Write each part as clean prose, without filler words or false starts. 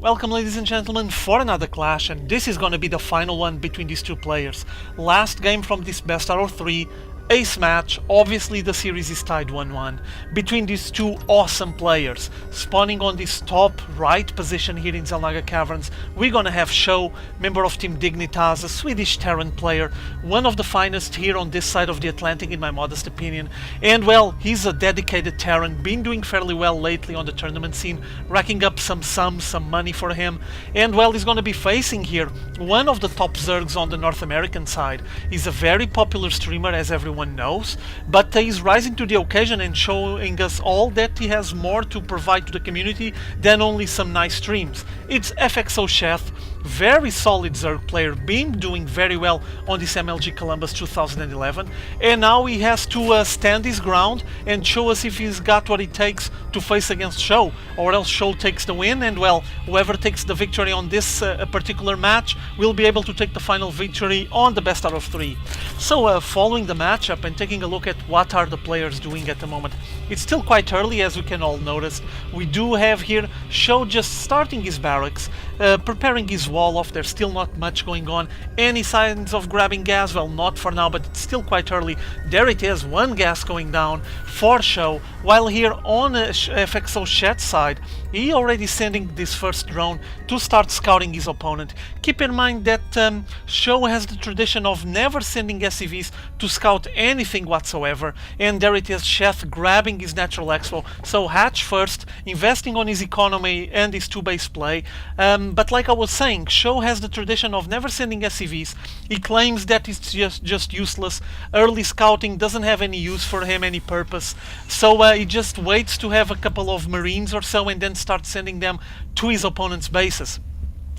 Welcome ladies and gentlemen for another clash, and this is gonna be the final one between these two players. Last game from this best out of 3, ace match. Obviously the series is tied 1-1 between these two awesome players. Spawning on this top right position here in Zelnaga Caverns, we're gonna have SjoW, member of Team Dignitas, a Swedish Terran player, one of the finest here on this side of the Atlantic in my modest opinion. And well, he's a dedicated Terran, been doing fairly well lately on the tournament scene, racking up some money for him. And well, he's gonna be facing here one of the top Zergs on the North American side. He's a very popular streamer, as everyone knows, but he's rising to the occasion and showing us all that he has more to provide to the community than only some nice streams. It's FXOSheth, very solid Zerg player, been doing very well on this MLG Columbus 2011, and now he has to stand his ground and show us if he's got what it takes to face against SjoW, or else SjoW takes the win, and well, whoever takes the victory on this particular match will be able to take the final victory on the best out of 3. So following the matchup and taking a look at what are the players doing at the moment, it's still quite early, as we can all notice. We do have here SjoW just starting his barracks, preparing his wall off. There's still not much going on. Any signs of grabbing gas? Well, not for now, but it's still quite early. There it is, one gas going down for SjoW, while here on FXOSheth's side, he already sending this first drone to start scouting his opponent. Keep in mind that SjoW has the tradition of never sending SCVs to scout anything whatsoever, and there it is, Sheth grabbing his natural expo. So hatch first, investing on his economy and his 2-base play, but like I was saying, SjoW has the tradition of never sending SCVs. He claims that it's just useless. Early scouting doesn't have any use for him, any purpose, so he just waits to have a couple of Marines or so and then starts sending them to his opponent's bases.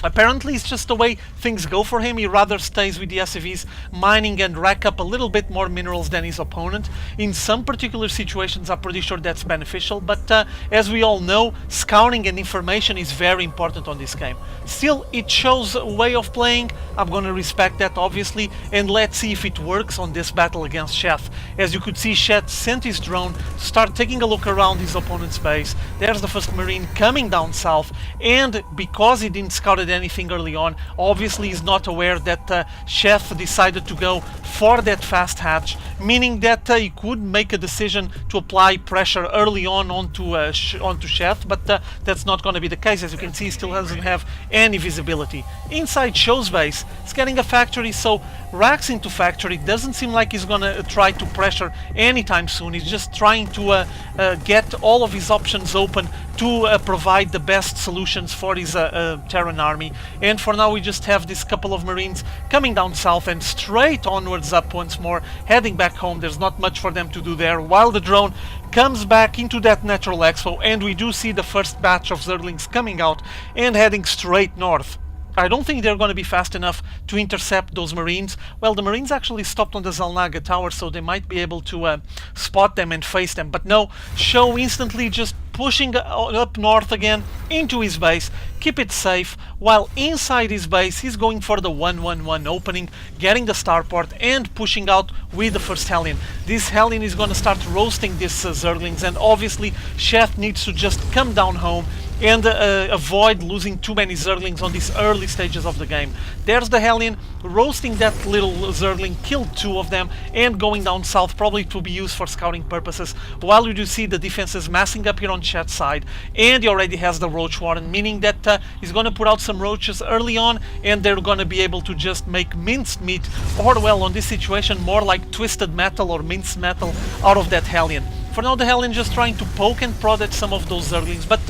Apparently it's just the way things go for him. He rather stays with the SCVs, mining and rack up a little bit more minerals than his opponent. In some particular situations I'm pretty sure that's beneficial, but as we all know, scouting and information is very important on this game. Still, it shows a way of playing. I'm gonna respect that obviously, and let's see if it works on this battle against Sheth. As you could see, Sheth sent his drone to start taking a look around his opponent's base. There's the first Marine coming down south, and because he didn't scout it anything early on, obviously he's not aware that Sheth decided to go for that fast hatch, meaning that he could make a decision to apply pressure early on onto Sheth, but that's not going to be the case. As you can see, he still doesn't have any visibility. Inside SjoW's base, he's getting a factory, so racks into factory. Doesn't seem like he's gonna try to pressure anytime soon. He's just trying to get all of his options open to provide the best solutions for his Terran army. And for now we just have this couple of Marines coming down south and straight onwards up once more, heading back home. There's not much for them to do there, while the drone comes back into that natural expo, and we do see the first batch of Zerglings coming out and heading straight north. I don't think they're going to be fast enough to intercept those Marines. Well, the Marines actually stopped on the Zelnaga tower, so they might be able to spot them and face them. But no, SjoW instantly just pushing up north again into his base, keep it safe, while inside his base he's going for the 1-1-1 opening, getting the starport and pushing out with the first Hellion. This Hellion is going to start roasting these Zerglings, and obviously Sheth needs to just come down home and avoid losing too many Zerglings on these early stages of the game. There's the Hellion roasting that little Zergling, killed 2 of them, and going down south, probably to be used for scouting purposes, while we do see the defenses massing up here on Sheth's side, and he already has the Roach Warren, meaning that he's going to put out some roaches early on, and they're going to be able to just make minced meat, or well, on this situation, more like twisted metal or minced metal out of that Hellion. For now, the Hellion just trying to poke and prod at some of those Zerglings, but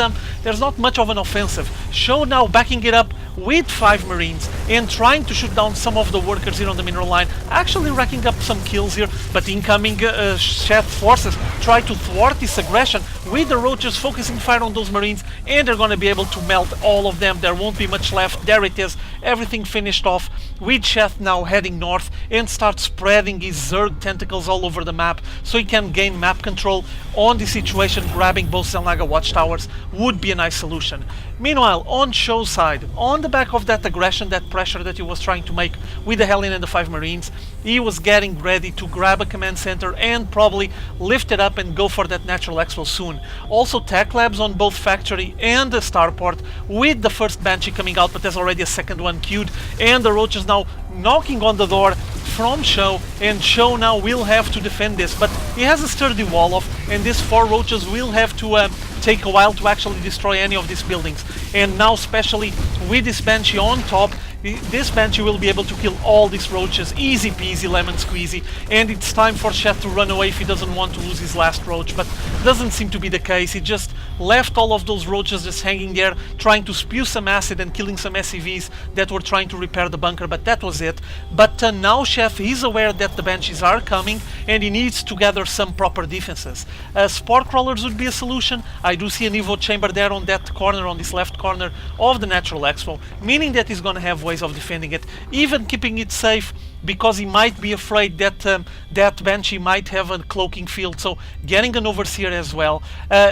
there's not much of an offensive. SjoW now backing it up with 5 Marines and trying to shoot down some of the workers here on the mineral line, actually racking up some kills here, but incoming Sheth forces try to thwart this aggression with the roaches focusing fire on those Marines, and they're going to be able to melt all of them. There won't be much left. There it is, everything finished off, with Sheth now heading north and start spreading his Zerg tentacles all over the map so he can gain map control on the situation. Grabbing both Zelnaga watchtowers would be a nice solution. Meanwhile, on SjoW's side, on the back of that aggression, that pressure that he was trying to make with the Hellion and the 5 Marines, he was getting ready to grab a command center and probably lift it up and go for that natural expo soon. Also tech labs on both factory and the starport, with the first Banshee coming out, but there's already a second one queued, and the roaches now knocking on the door from SjoW, and SjoW now will have to defend this, but he has a sturdy wall off, and these 4 roaches will have to take a while to actually destroy any of these buildings. And now, especially with this Banshee on top, this Banshee will be able to kill all these roaches, easy peasy, lemon squeezy, and it's time for Sheth to run away if he doesn't want to lose his last roach, but doesn't seem to be the case. He just left all of those roaches just hanging there, trying to spew some acid and killing some SCVs that were trying to repair the bunker, but that was it. But now Sheth is aware that the Banshees are coming, and he needs to gather some proper defenses. Spore Crawlers would be a solution. I do see an Evo Chamber there on that corner, on this left corner of the Natural Expo, meaning that he's gonna have ways of defending it, even keeping it safe, because he might be afraid that that Banshee might have a cloaking field, so getting an Overseer as well.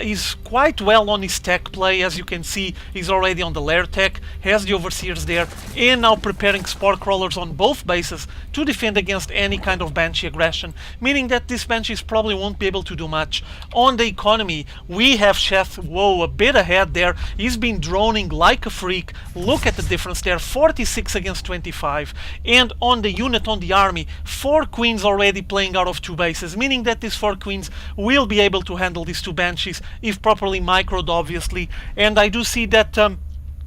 He's quite well on his tech play, as you can see. He's already on the lair tech, has the Overseers there, and now preparing Spore Crawlers on both bases to defend against any kind of Banshee aggression, meaning that these Banshees probably won't be able to do much. On the economy, we have Sheth, whoa, a bit ahead there. He's been droning like a freak. Look at the difference there, 46 against 25. And on the unit, on the army, 4 queens already playing out of 2 bases, meaning that these 4 queens will be able to handle these 2 Banshees if properly microed, obviously. And I do see that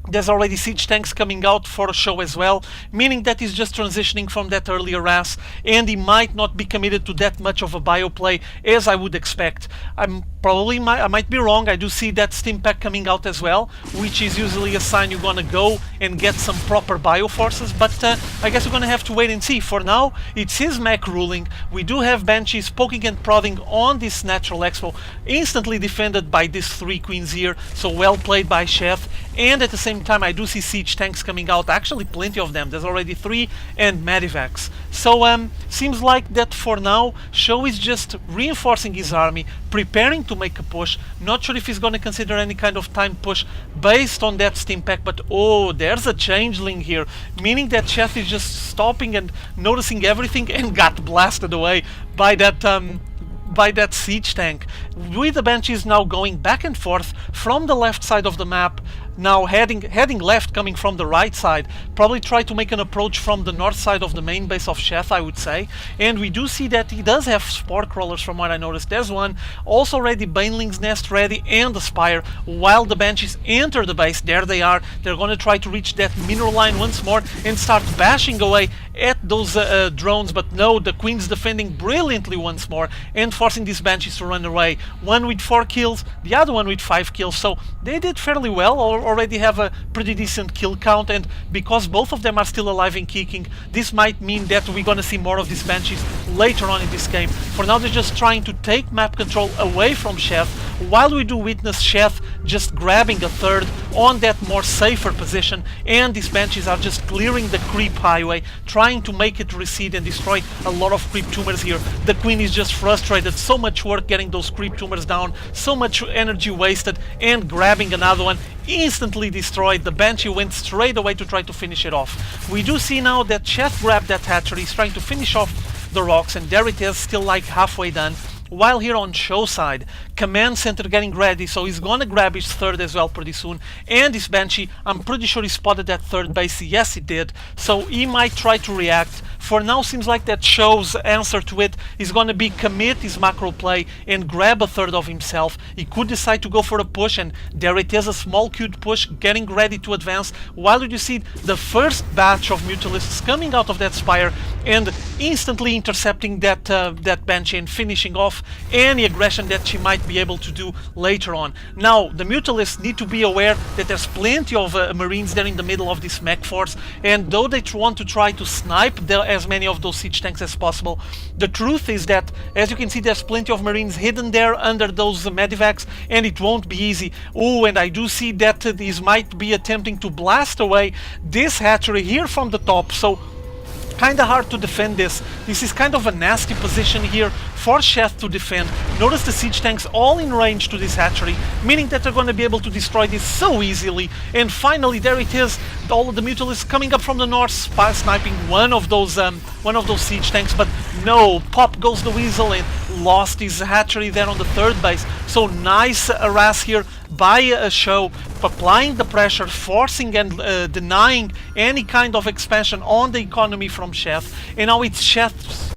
there's already siege tanks coming out for a SjoW as well, meaning that he's just transitioning from that earlier RAS, and he might not be committed to that much of a bio play as I would expect. I might be wrong. I do see that Steam Pack coming out as well, which is usually a sign you're gonna go and get some proper bio forces, but I guess we're gonna have to wait and see. For now, it's his mech ruling. We do have Banshees poking and prodding on this Natural Expo, instantly defended by these 3 queens here, so well played by Sheth. And at the same time, I do see siege tanks coming out, actually plenty of them. There's already 3 and medivacs. So seems like that for now, SjoW is just reinforcing his army, preparing to make a push. Not sure if he's going to consider any kind of time push based on that Steam Pack, but oh, there's a changeling here, meaning that Sheth is just stopping and noticing everything and got blasted away by that siege tank. With the Banshees now going back and forth from the left side of the map, now heading left, coming from the right side, probably try to make an approach from the north side of the main base of Sheth, I would say. And we do see that he does have Spore Crawlers from what I noticed. There's one, also ready, Baneling's Nest ready, and the Spire, while the Banshees enter the base. There they are. They're going to try to reach that mineral line once more and start bashing away at those drones, but no, the Queen's defending brilliantly once more and forcing these Banshees to run away. One with 4 kills, the other one with 5 kills, so they did fairly well, already have a pretty decent kill count, and because both of them are still alive and kicking, this might mean that we're gonna see more of these Banshees later on in this game. For now, they're just trying to take map control away from Sheth, while we do witness Sheth just grabbing a third on that more safer position, and these Banshees are just clearing the creep highway, trying to make it recede and destroy a lot of creep tumors here. The Queen is just frustrated, so much work getting those creep tumors down, so much energy wasted, and grabbing another one, instantly destroyed. The Banshee went straight away to try to finish it off. We do see now that Sheth grabbed that hatchery, he's trying to finish off the rocks, and there it is, still like halfway done. While here on SjoW side, command center getting ready, so he's gonna grab his third as well pretty soon. And this Banshee, I'm pretty sure he spotted that third base. Yes, he did. So he might try to react. For now, seems like that SjoW's answer to it is gonna be commit his macro play and grab a third of himself. He could decide to go for a push, and there it is, a small cute push, getting ready to advance. While you see the first batch of Mutalisks coming out of that Spire and instantly intercepting that Banshee and finishing off any aggression that she might be able to do later on. Now, the Mutalisks need to be aware that there's plenty of Marines there in the middle of this mech force, and though they want to try to snipe as many of those siege tanks as possible, the truth is that, as you can see, there's plenty of Marines hidden there under those medivacs, and it won't be easy. Oh, and I do see that these might be attempting to blast away this hatchery here from the top, so Kinda hard to defend this. This is kind of a nasty position here for Sheth to defend. Notice the siege tanks all in range to this hatchery, meaning that they're going to be able to destroy this so easily. And finally, there it is. All of the Mutalisks coming up from the north, sniping one of those siege tanks. But no, pop goes the weasel and lost his hatchery there on the third base. So nice harass here by SjoW, applying the pressure, forcing and denying any kind of expansion on the economy from Sheth. And now it's Sheth's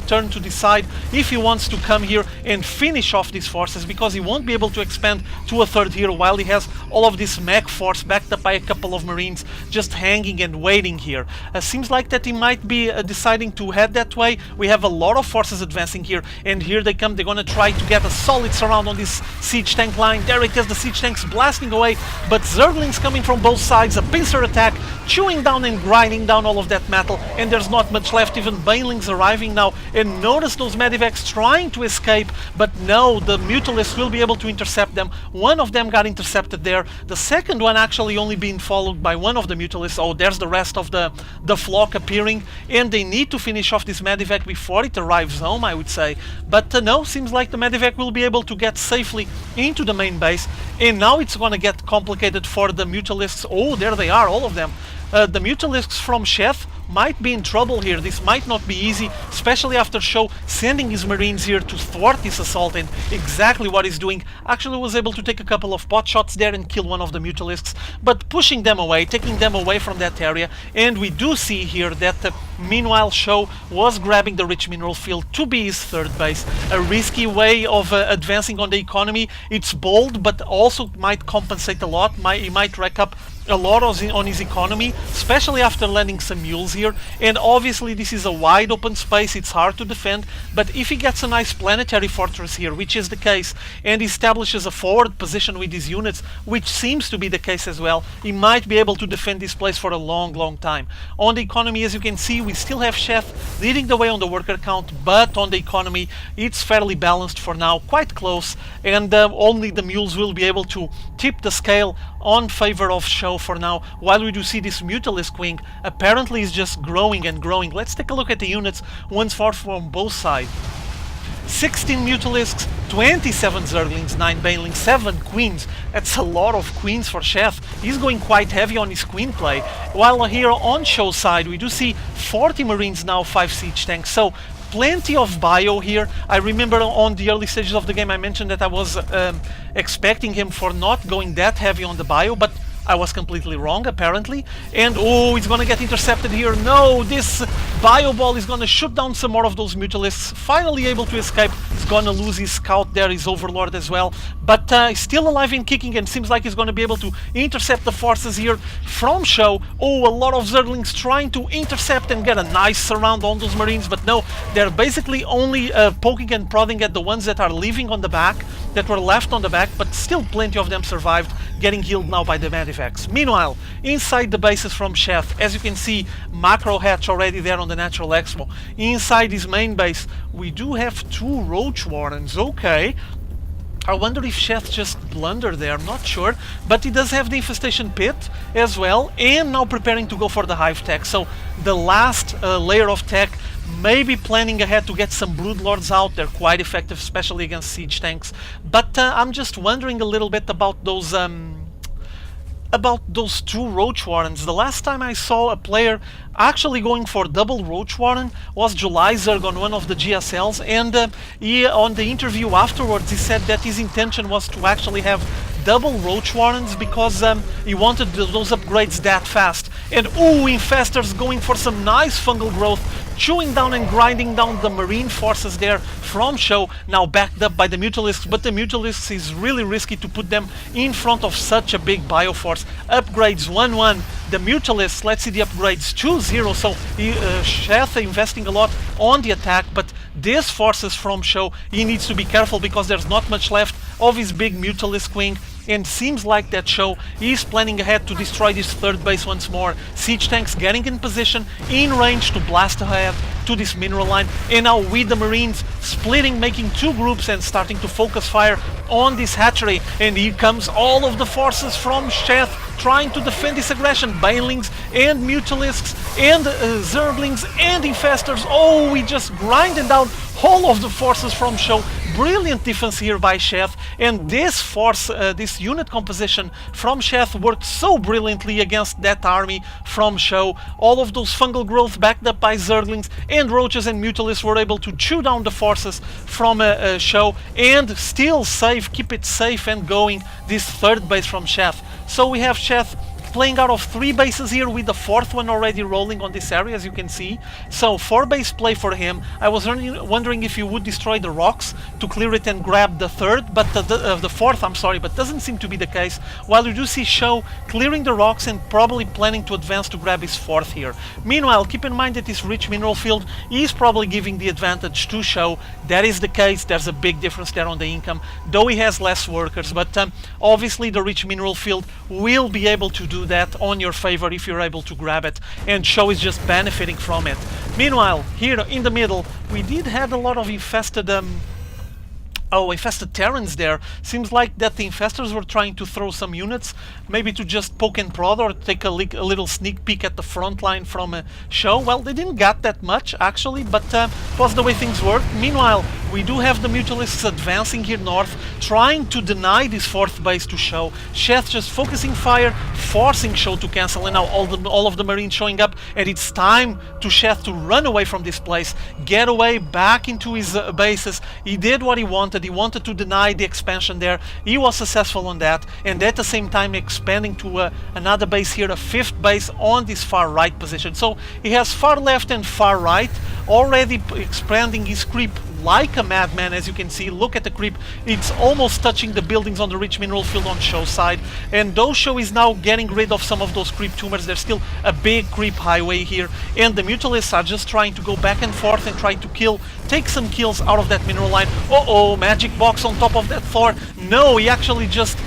turn to decide if he wants to come here and finish off these forces, because he won't be able to expand to a third hero while he has all of this mech force backed up by a couple of marines just hanging and waiting here. Seems like that he might be deciding to head that way. We have a lot of forces advancing here, and here they come. They're gonna try to get a solid surround on this siege tank line. There it is, the siege tanks blasting away, but Zerglings coming from both sides, a pincer attack, chewing down and grinding down all of that metal, and there's not much left. Even banelings arriving now, and notice those medivacs trying to escape, but no, the Mutalisks will be able to intercept them. One of them got intercepted there, the second one actually only being followed by one of the Mutalisks. Oh, there's the rest of the flock appearing, and they need to finish off this medivac before it arrives home, I would say. But no, seems like the medivac will be able to get safely into the main base, and now it's gonna get complicated for the Mutalisks. Oh, there they are, all of them. The Mutalisks from Sheth might be in trouble here. This might not be easy, especially after SjoW sending his marines here to thwart this assault, and exactly what he's doing. Actually was able to take a couple of pot shots there and kill one of the Mutalisks, but pushing them away, taking them away from that area. And we do see here that meanwhile SjoW was grabbing the rich mineral field to be his third base. A risky way of advancing on the economy. It's bold, but also might compensate a lot. He might rack up a lot on his economy, especially after landing some mules here. And obviously this is a wide open space, it's hard to defend, but if he gets a nice planetary fortress here, which is the case, and establishes a forward position with his units, which seems to be the case as well, he might be able to defend this place for a long time. On the economy, as you can see, we still have Sheth leading the way on the worker count, but on the economy it's fairly balanced for now, quite close, and only the mules will be able to tip the scale on favor of SjoW for now, while we do see this Mutalisk wing apparently is just growing and growing. Let's take a look at the units once more from both sides. 16 Mutalisks, 27 Zerglings, 9 Banelings, 7 Queens. That's a lot of Queens for Sheth. He's going quite heavy on his Queen play. While here on SjoW's side, we do see 40 Marines now, 5 Siege Tanks. So plenty of bio here. I remember on the early stages of the game I mentioned that I was expecting him for not going that heavy on the bio, but I was completely wrong, apparently. And oh, he's gonna get intercepted here. No, this bio ball is gonna shoot down some more of those Mutalisks. Finally able to escape. He's gonna lose his scout there, his overlord as well. But he's still alive and kicking, and seems like he's gonna be able to intercept the forces here from SjoW. Oh, a lot of Zerglings trying to intercept and get a nice surround on those Marines, but no, they're basically only poking and prodding at the ones that are leaving on the back, that were left on the back, but still plenty of them survived, getting healed now by the medivacs. Meanwhile, inside the bases from Sheth, as you can see, macro hatch already there on the Natural Expo. Inside his main base, we do have 2 Roach Warrens. Okay, I wonder if Sheth just blundered there, I'm not sure, but he does have the Infestation Pit as well, and now preparing to go for the Hive Tech. So the last layer of tech, maybe planning ahead to get some Broodlords out. They're quite effective, especially against siege tanks. But I'm just wondering a little bit about those 2 Roach Warrens. The last time I saw a player actually going for double Roach Warren was July Zerg on one of the GSLs, and he, on the interview afterwards, he said that his intention was to actually have double Roach Warrens because he wanted those upgrades that fast. And ooh, Infestors going for some nice fungal growth, chewing down and grinding down the marine forces there from SjoW, now backed up by the Mutalisks, but the Mutalisks is really risky to put them in front of such a big bioforce. Upgrades 1-1, the Mutalisks, let's see the upgrades 2-0, so Sheth investing a lot on the attack, but these forces from SjoW, he needs to be careful because there's not much left of his big Mutalisk wing, and seems like that SjoW is planning ahead to destroy this third base once more. Siege tanks getting in position, in range to blast ahead to this mineral line, and now with the Marines splitting, making 2 groups and starting to focus fire on this hatchery. And here comes all of the forces from Sheth trying to defend this aggression. Banelings and Mutalisks and Zerglings and Infestors. Oh, we just grinded down all of the forces from SjoW. Brilliant defense here by Sheth, and this force, this unit composition from Sheth worked so brilliantly against that army from SjoW. All of those fungal growth backed up by Zerglings and Roaches and Mutalisks were able to chew down the forces from SjoW and still keep it safe and going this third base from Sheth. So we have Sheth playing out of 3 bases here with the 4th one already rolling on this area, as you can see. So 4 base play for him. I was wondering if he would destroy the rocks to clear it and grab the 3rd, but the 4th, I'm sorry, but doesn't seem to be the case. While you do see SjoW clearing the rocks and probably planning to advance to grab his 4th here. Meanwhile, keep in mind that this rich mineral field is probably giving the advantage to SjoW. That is the case. There's a big difference there on the income, though he has less workers, but obviously the rich mineral field will be able to do that on your favor if you're able to grab it, and SjoW is just benefiting from it. Meanwhile, here in the middle, we did have a lot of infested infested Terrans there. Seems like that the Infestors were trying to throw some units, maybe to just poke and prod or take a little sneak peek at the front line from SjoW. Well, they didn't get that much actually, but was the way things work. Meanwhile, we do have the Mutalisks advancing here north, trying to deny this 4th base to SjoW. Sheth just focusing fire, forcing SjoW to cancel, and now all of the Marines showing up, and it's time to Sheth to run away from this place, get away back into his bases. He did what he wanted. He wanted to deny the expansion there. He was successful on that, and at the same time expanding to another base here, a 5th base on this far right position. So he has far left and far right, already expanding his creep like a madman. As you can see, look at the creep, it's almost touching the buildings on the rich mineral field on SjoW side, and though SjoW is now getting rid of some of those creep tumors, there's still a big creep highway here, and the Mutalisks are just trying to go back and forth and try to take some kills out of that mineral line. Uh-oh, magic box on top of that Thor. No, he actually just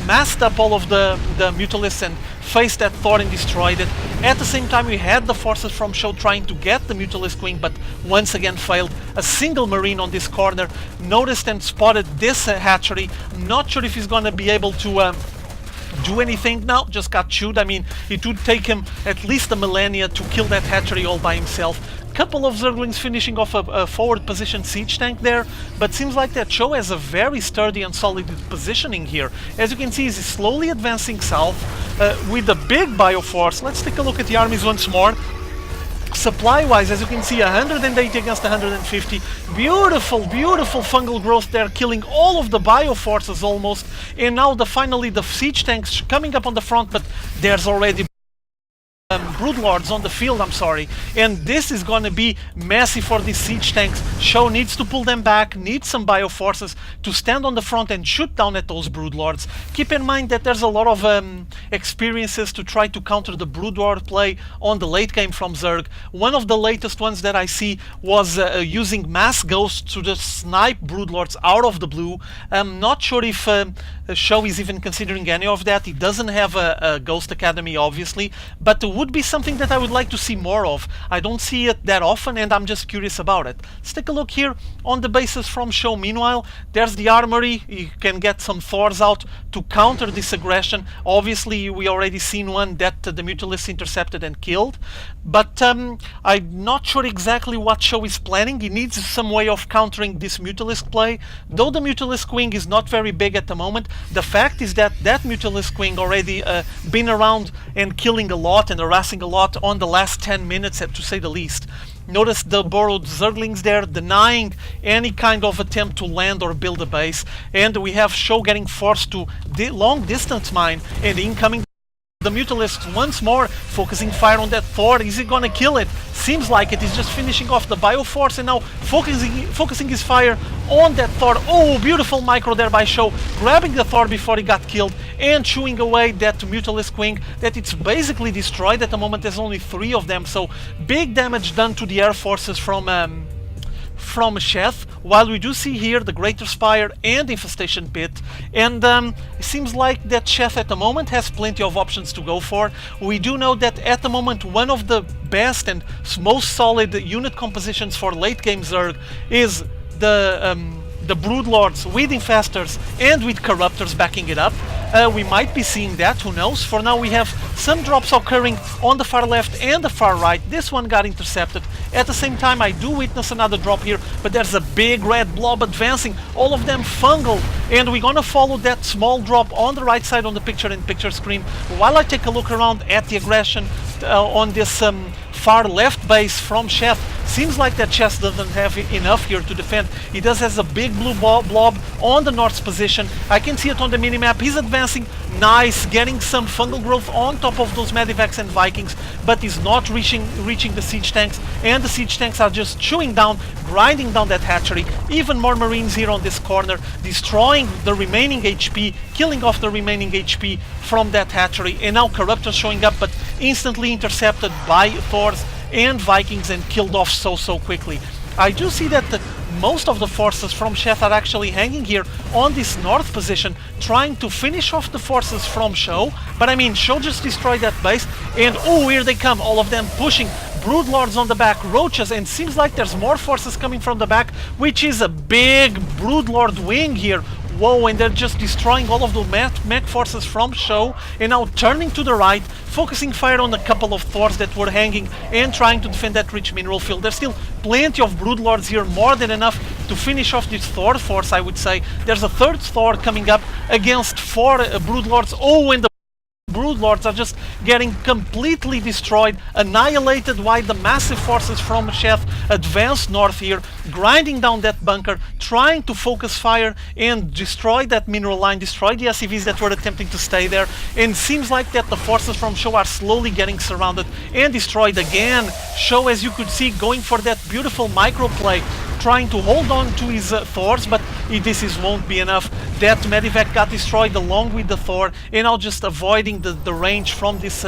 masked up all of the Mutalisks and faced that Thor and destroyed it. At the same time, we had the forces from SjoW trying to get the Mutalisk wing, but once again failed. A single Marine on this corner noticed and spotted this hatchery. I'm not sure if he's gonna be able to do anything now. Just got chewed. I mean, it would take him at least a millennia to kill that hatchery all by himself. Couple of Zerglings finishing off a forward position siege tank there, but seems like that SjoW has a very sturdy and solid positioning here. As you can see, he's slowly advancing south with a big bioforce. Let's take a look at the armies once more. Supply-wise, as you can see, 180 against 150. Beautiful, beautiful fungal growth there, killing all of the bioforces almost. And now finally the siege tanks coming up on the front, but there's already Broodlords on the field, I'm sorry, and this is gonna be messy for these siege tanks. SjoW needs to pull them back, needs some bioforces to stand on the front and shoot down at those Broodlords. Keep in mind that there's a lot of experiences to try to counter the Broodlord play on the late game from Zerg. One of the latest ones that I see was using mass ghosts to just snipe Broodlords out of the blue. I'm not sure if SjoW is even considering any of that. He doesn't have a Ghost Academy, obviously, but would be something that I would like to see more of. I don't see it that often, and I'm just curious about it. Let's take a look here on the bases from SjoW. Meanwhile, there's the armory. You can get some Thors out to counter this aggression. Obviously, we already seen one that the Mutalisks intercepted and killed, but I'm not sure exactly what SjoW is planning. He needs some way of countering this Mutalisk play. Though the Mutalisk wing is not very big at the moment, the fact is that that Mutalisk wing already been around and killing a lot and harassing a lot on the last 10 minutes, to say the least. Notice the borrowed Zerglings there, denying any kind of attempt to land or build a base, and we have SjoW getting forced to long distance mine, and incoming the Mutalisks once more, focusing fire on that Thor. Is he gonna kill it? Seems like it. He's just finishing off the Bioforce and now focusing his fire on that Thor. Oh, beautiful micro there by SjoW, grabbing the Thor before he got killed and chewing away that Mutalisk wing that it's basically destroyed at the moment. There's only 3 of them, so big damage done to the air forces from Sheth, while we do see here the Greater Spire and Infestation Pit, and it seems like that Sheth at the moment has plenty of options to go for. We do know that at the moment one of the best and most solid unit compositions for late game Zerg is the the Broodlords with Infestors and with Corruptors backing it up. We might be seeing that, who knows. For now we have some drops occurring on the far left and the far right. This one got intercepted. At the same time I do witness another drop here, but there's a big red blob advancing, all of them fungal, and we're gonna follow that small drop on the right side on the picture-in-picture screen while I take a look around at the aggression on this far left base from Sheth. Seems like that Sheth doesn't have enough here to defend. He does has a big blue blob on the north's position. I can see it on the minimap. He's advancing, nice, getting some fungal growth on top of those Medivacs and Vikings, but he's not reaching the siege tanks, and the siege tanks are just chewing down, grinding down that hatchery. Even more Marines here on this corner, destroying the remaining HP, killing off the remaining HP from that hatchery, and now Corruptors showing up, but instantly intercepted by Thors and Vikings and killed off so quickly. I do see that most of the forces from Sheth are actually hanging here on this north position, trying to finish off the forces from SjoW, but I mean, SjoW just destroyed that base, and oh, here they come, all of them pushing. Broodlords on the back, Roaches, and seems like there's more forces coming from the back, which is a big Broodlord wing here. Whoa, and they're just destroying all of the mech forces from SjoW, and now turning to the right, focusing fire on a couple of Thors that were hanging and trying to defend that rich mineral field. There's still plenty of Broodlords here, more than enough to finish off this Thor force, I would say. There's a third Thor coming up against 4 Broodlords. Oh, and the Broodlords are just getting completely destroyed, annihilated, while the massive forces from Sheth advance north here, grinding down that bunker, trying to focus fire and destroy that mineral line, destroy the SCVs that were attempting to stay there, and seems like that the forces from SjoW are slowly getting surrounded and destroyed again. SjoW, as you could see, going for that beautiful microplay, trying to hold on to his Thors, but this won't be enough. That Medivac got destroyed along with the Thor, and now just avoiding the range from this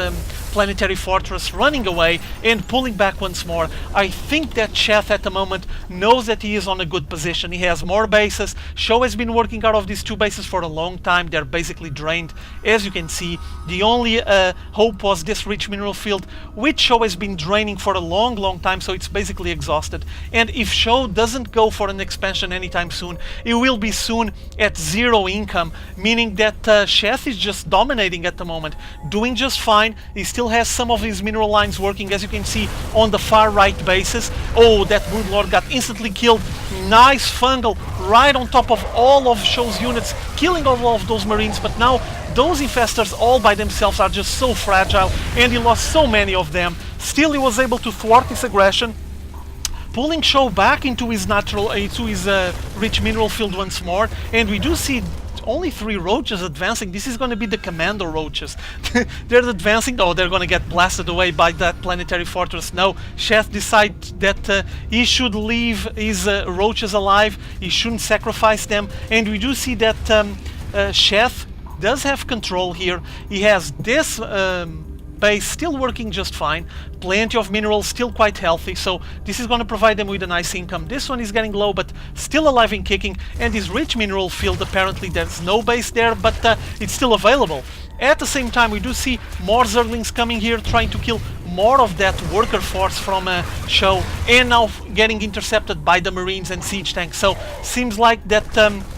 planetary fortress, running away and pulling back once more. I think that Sheth at the moment knows that he is on a good position. He has more bases. SjoW has been working out of these 2 bases for a long time. They're basically drained, as you can see. The only hope was this rich mineral field, which SjoW has been draining for a long time, so it's basically exhausted. And if SjoW doesn't go for an expansion anytime soon, it will be soon at 0 income, meaning that Sheth is just dominating at the moment, doing just fine. He still has some of his mineral lines working, as you can see on the far right bases. Oh, that Broodlord got instantly killed. Nice fungal right on top of all of SjoW's units, killing all of those Marines, but now those Infestors all by themselves are just so fragile, and he lost so many of them. Still, he was able to thwart this aggression, pulling SjoW back into his rich mineral field once more, and we do see only 3 Roaches advancing. This is going to be the Commando Roaches. They're advancing. Oh, they're going to get blasted away by that planetary fortress. No, Sheth decides that he should leave his Roaches alive. He shouldn't sacrifice them, and we do see that Sheth does have control here. He has this base still working just fine, plenty of minerals, still quite healthy, so this is going to provide them with a nice income. This one is getting low, but still alive and kicking, and this rich mineral field, apparently there's no base there, but it's still available. At the same time, we do see more Zerglings coming here, trying to kill more of that worker force from SjoW, and now getting intercepted by the Marines and siege tanks. So seems like that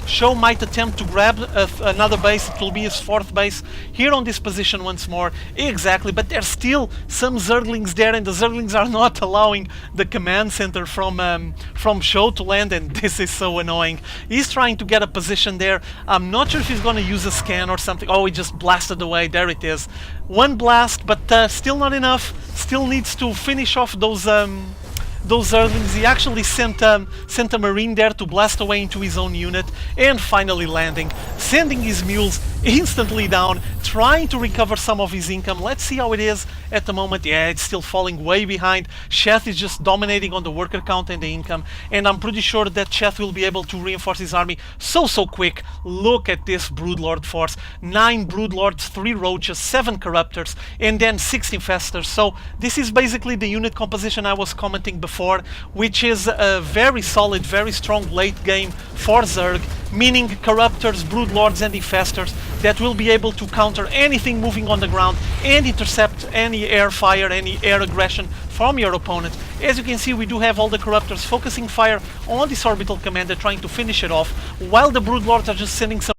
SjoW might attempt to grab another base. It will be his 4th base here on this position once more. Exactly, but there's still some Zerglings there, and the Zerglings are not allowing the command center from SjoW to land, and this is so annoying. He's trying to get a position there. I'm not sure if he's going to use a scan or something. Oh, he just blasted away. There it is. One blast, but still not enough. Still needs to finish off those Zerglings. He actually sent a Marine there to blast away into his own unit, and finally landing, sending his mules instantly down, trying to recover some of his income. Let's see how it is at the moment. Yeah, it's still falling way behind. Sheth is just dominating on the worker count and the income, and I'm pretty sure that Sheth will be able to reinforce his army so quick. Look at this Broodlord force. 9 Broodlords, 3 Roaches, 7 Corruptors, and then 6 Infestors. So this is basically the unit composition I was commenting before, which is a very solid, very strong late game for Zerg, meaning Corruptors, Broodlords and Infestors that will be able to counter anything moving on the ground and intercept any air fire, any air aggression from your opponent. As you can see, we do have all the Corruptors focusing fire on this Orbital Commander, trying to finish it off, while the Broodlords are just sending some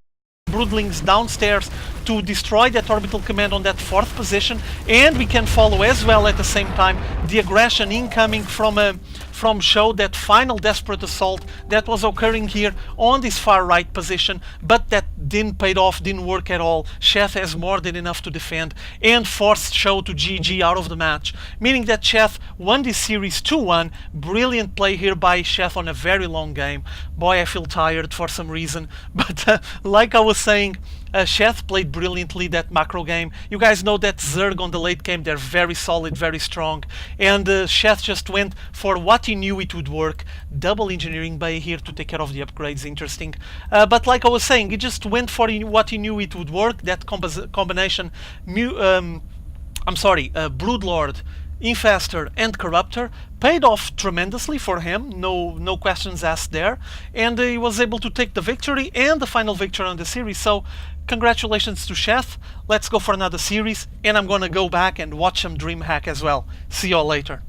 Broodlings downstairs to destroy that Orbital Command on that 4th position. And we can follow as well at the same time the aggression incoming from SjoW, that final desperate assault that was occurring here on this far right position, but that didn't pay off, didn't work at all. Sheth has more than enough to defend and forced SjoW to GG out of the match, meaning that Sheth won this series 2-1. Brilliant play here by Sheth on a very long game. Boy, I feel tired for some reason, but like I was saying, Sheth played brilliantly that macro game. You guys know that Zerg on the late game, they're very solid, very strong, and Sheth just went for what he knew it would work. Double engineering bay here to take care of the upgrades, interesting. But like I was saying, he just went for what he knew it would work. That combination, Broodlord, Infestor and Corruptor paid off tremendously for him, no questions asked there, and he was able to take the victory and the final victory on the series. So congratulations to Sheth. Let's go for another series, and I'm gonna go back and watch some DreamHack as well. See y'all later.